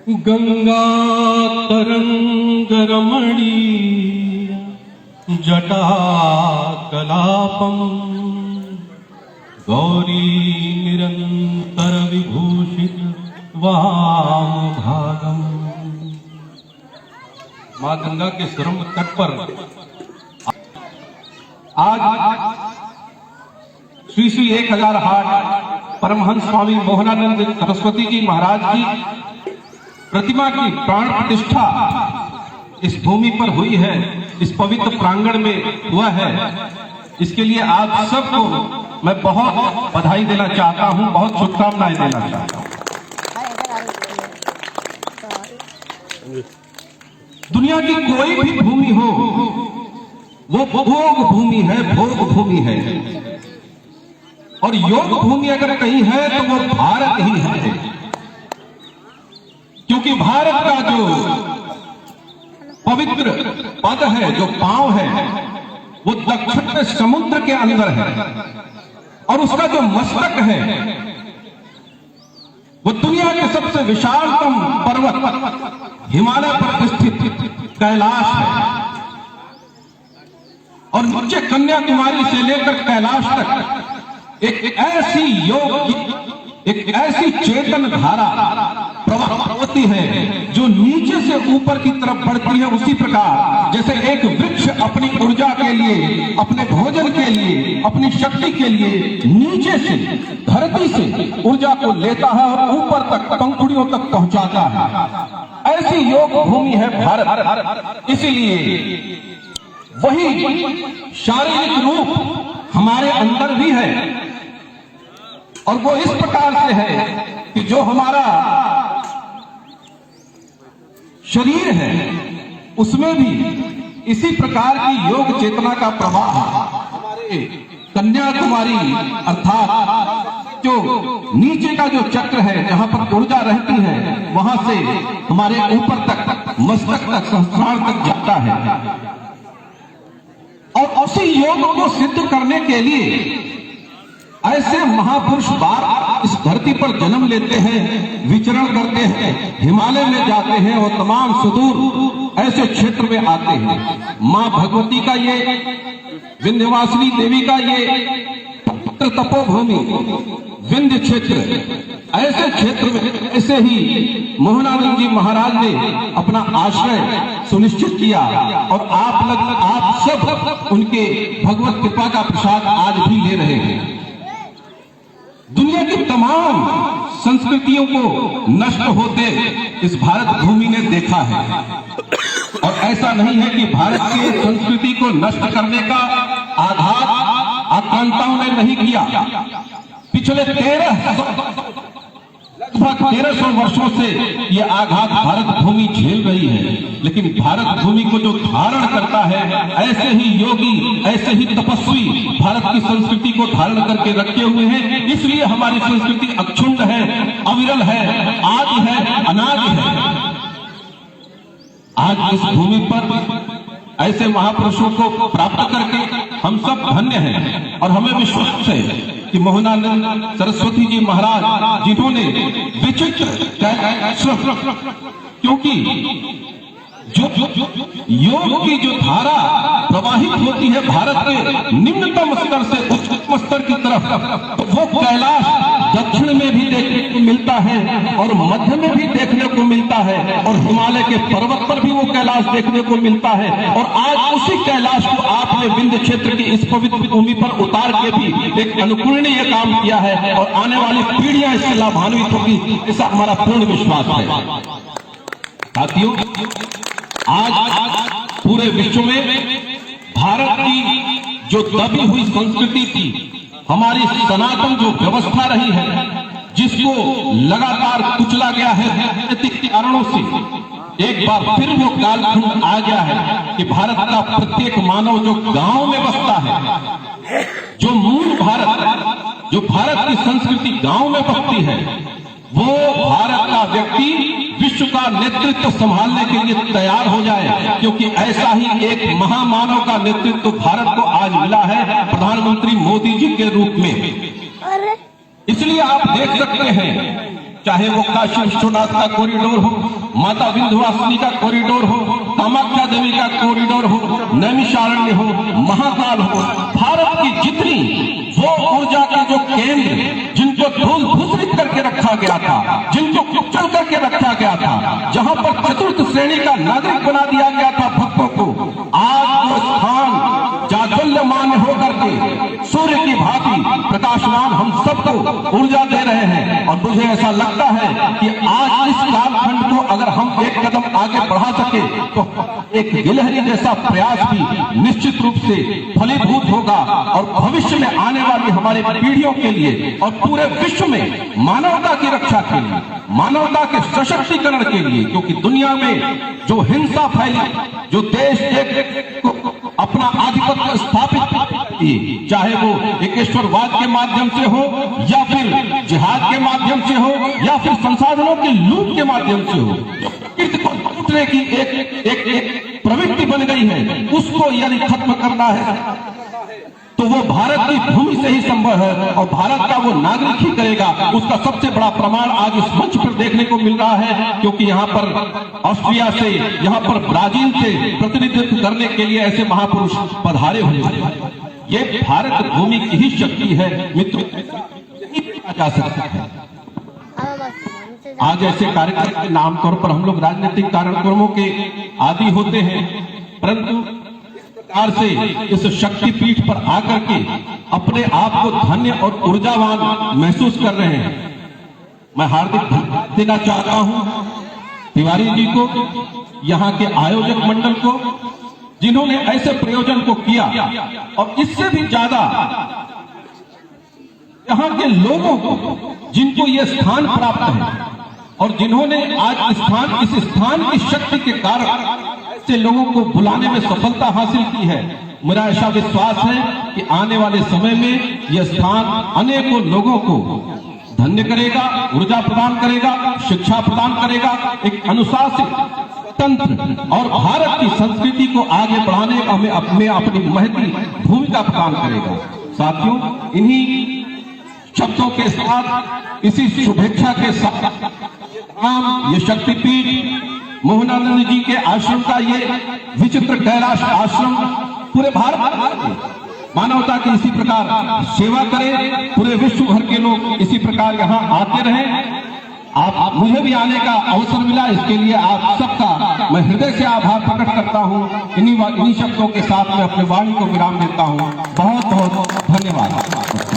गंगा तरंग रमणीय जटा कलापम गौरी निरंतर विभूषित वाम भागम। मां गंगा के सुरंग तट पर आज श्री श्री 1008 परमहंस स्वामी मोहनानंद सरस्वती जी महाराज की प्रतिमा की प्राण प्रतिष्ठा इस भूमि पर हुई है, इस पवित्र प्रांगण में हुआ है। इसके लिए आप सबको मैं बहुत बधाई देना चाहता हूं, बहुत शुभकामनाएं देना चाहता हूं। दुनिया की कोई भी भूमि हो वो भोग भूमि है, भोग भूमि है, और योग भूमि अगर कहीं है तो वो भारत ही है। क्योंकि भारत का जो पवित्र पद है, जो पांव है, वो दक्षिण में समुद्र के अंदर है, और उसका जो मस्तक है वो दुनिया के सबसे विशालतम पर्वत हिमालय पर स्थित कैलाश है। और नीचे कन्याकुमारी से लेकर कैलाश तक एक ऐसी योग, एक ऐसी चेतन धारा प्रवृत्ति है जो नीचे से ऊपर की तरफ बढ़ती है। उसी प्रकार जैसे एक वृक्ष अपनी ऊर्जा के लिए, अपने भोजन के लिए, अपनी शक्ति के लिए नीचे से, धरती से ऊर्जा को लेता है और ऊपर तक, पंखुड़ियों तक पहुंचाता है, ऐसी योग भूमि है भारत। इसीलिए वही शारीरिक रूप हमारे अंदर भी है, और वो इस प्रकार से है कि जो हमारा शरीर है उसमें भी इसी प्रकार की योग चेतना का प्रवाह हमारे कन्याकुमारी अर्थात जो नीचे का जो चक्र है, जहां पर ऊर्जा रहती है, वहां से हमारे ऊपर तक, मस्तक तक, सहस्रार तक जाता है। और उसी योग को सिद्ध करने के लिए ऐसे महापुरुष बार इस धरती पर जन्म लेते हैं, विचरण करते हैं, हिमालय में जाते हैं और तमाम सुदूर ऐसे क्षेत्र में आते हैं। मां भगवती का ये, विंध्यवासिनी देवी का ये पवित्र तपोभूमि विंध्य क्षेत्र, ऐसे क्षेत्र में ऐसे ही मोहनानंद जी महाराज ने अपना आश्रय सुनिश्चित किया, और आप सब उनके भगवत कृपा का प्रसाद आज भी ले रहे हैं। दुनिया की तमाम संस्कृतियों को नष्ट होते इस भारत भूमि ने देखा है, और ऐसा नहीं है कि भारत की संस्कृति को नष्ट करने का आघात आक्रांताओं ने नहीं किया। पिछले 1300 वर्षों से ये आघात भारत भूमि झेल रही है, लेकिन भारत भूमि को जो धारण करता है, ऐसे ही योगी, ऐसे ही तपस्वी भारत की संस्कृति को धारण करके रखे हुए हैं। इसलिए हमारी संस्कृति अक्षुण्ण है, अविरल है, आदि है, अनादि है। आज इस भूमि पर ऐसे महापुरुषों को प्राप्त करके हम सब धन्य हैं, और हमें विश्वास है कि मोहनानंद सरस्वती जी महाराज जिन्होंने विचित्र, क्योंकि जो योग की जो धारा प्रवाहित होती है भारत के निम्नतम स्तर से उच्चतम स्तर की तरफ, तो वो कैलाश दक्षिण में भी देखने को मिलता है, और मध्य में भी देखने को मिलता है, और हिमालय के पर्वत पर भी वो कैलाश देखने को मिलता है। और आज उसी कैलाश को आपने विंध्य क्षेत्र की इस पवित्र भूमि पर उतार के भी एक अनुकरणीय काम किया है, और आने वाली पीढ़ियां इससे लाभान्वित होगी, ऐसा हमारा पूर्ण विश्वास है। साथियों, आज पूरे विश्व में भारत की जो दबी हुई संस्कृति थी, हमारी सनातन जो व्यवस्था रही है, जिसको लगातार कुचला गया है राजनीतिक कारणों से, एक बार फिर वो कालखंड आ गया है कि भारत का प्रत्येक मानव जो गांव में बसता है, जो मूल भारत, जो भारत की संस्कृति गांव में बसती है, वो भारत का व्यक्ति विश्व का नेतृत्व संभालने के लिए तैयार हो जाए। क्योंकि ऐसा ही एक महामानव का नेतृत्व भारत को आज मिला है प्रधानमंत्री मोदी जी के रूप में। इसलिए आप देख सकते हैं चाहे वो काशी विश्वनाथ का कॉरिडोर हो, माता विंध्यवासिनी का कॉरिडोर हो, कामाख्या देवी का कॉरिडोर हो, नैमिषारण्य हो, महाकाल हो, भारत की जितनी वो ऊर्जा के जो केंद्र जिनको धूल भूषित करके रखा गया था, जिनको कुचल करके रखा गया था, जहां पर चतुर्थ श्रेणी का नागरिक बना दिया गया था भक्तों को, आज वो स्थान जाज्वल्यमान होकर के सूर्य की भांति प्रकाशमान हम सबको ऊर्जा दे रहे हैं। और मुझे ऐसा लगता है कि आज इस कालखंड को अगर हम एक कदम आगे बढ़ा सके तो एक गिलहरी जैसा प्रयास भी निश्चित रूप से फलीभूत होगा और भविष्य में आने वाली हमारे पीढ़ियों के लिए और पूरे विश्व में मानवता की रक्षा के लिए, मानवता के सशक्तिकरण के लिए, क्योंकि दुनिया में जो हिंसा फैली, जो देश एक अपना आधिपत्य स्थापित, चाहे वो एकेश्वरवाद के माध्यम से हो या फिर जिहाद के माध्यम से हो या फिर संसाधनों की लूट के माध्यम से हो, प्रकृति को लूटने की एक प्रवृत्ति बन गई है, उसको यदि खत्म करना है तो वो भारत की भूमि से ही संभव है और भारत का वो नागरिक ही करेगा। उसका सबसे बड़ा प्रमाण आज इस मंच पर देखने को मिल रहा है, क्योंकि यहाँ पर ऑस्ट्रिया से, यहाँ पर ब्राजील से प्रतिनिधित्व करने के लिए ऐसे महापुरुष पधारे हुए हैं। ये भारत भूमि की ही शक्ति है मित्रों, जा सकता है। आज ऐसे कार्यक्रम के नाम तौर पर हम लोग राजनीतिक कार्यक्रमों के आदी होते हैं, परंतु से इस शक्तिपीठ पर आकर के अपने आप को धन्य और ऊर्जावान महसूस कर रहे हैं। मैं हार्दिक धन्यवाद देना चाहता हूं तिवारी जी को, यहां के आयोजक मंडल को, जिन्होंने ऐसे प्रयोजन को किया, और इससे भी ज्यादा यहां के लोगों को जिनको ये स्थान प्राप्त है और जिन्होंने आज इस स्थान की शक्ति के कारण से लोगों को बुलाने में सफलता हासिल की है। मेरा ऐसा विश्वास है कि आने वाले समय में यह स्थान अनेकों लोगों को धन्य करेगा, ऊर्जा प्रदान करेगा, शिक्षा प्रदान करेगा, एक अनुशासित, स्वतंत्र और भारत की संस्कृति को आगे बढ़ाने में अपनी महती भूमिका प्रदान करेगा। साथियों, इन्हीं शब्दों के साथ, इसी शुभेच्छा के साथ ये शक्तिपीठ मोहनानंद जी के आश्रम का ये विचित्र कैलाश आश्रम पूरे भारत मानवता की इसी प्रकार सेवा करे, पूरे विश्व भर के लोग इसी प्रकार यहाँ आते रहें। आप मुझे भी आने का अवसर मिला, इसके लिए आप सबका मैं हृदय से आभार प्रकट करता हूँ। इन्हीं शब्दों के साथ मैं अपने वाणी को विराम देता हूँ। बहुत बहुत धन्यवाद।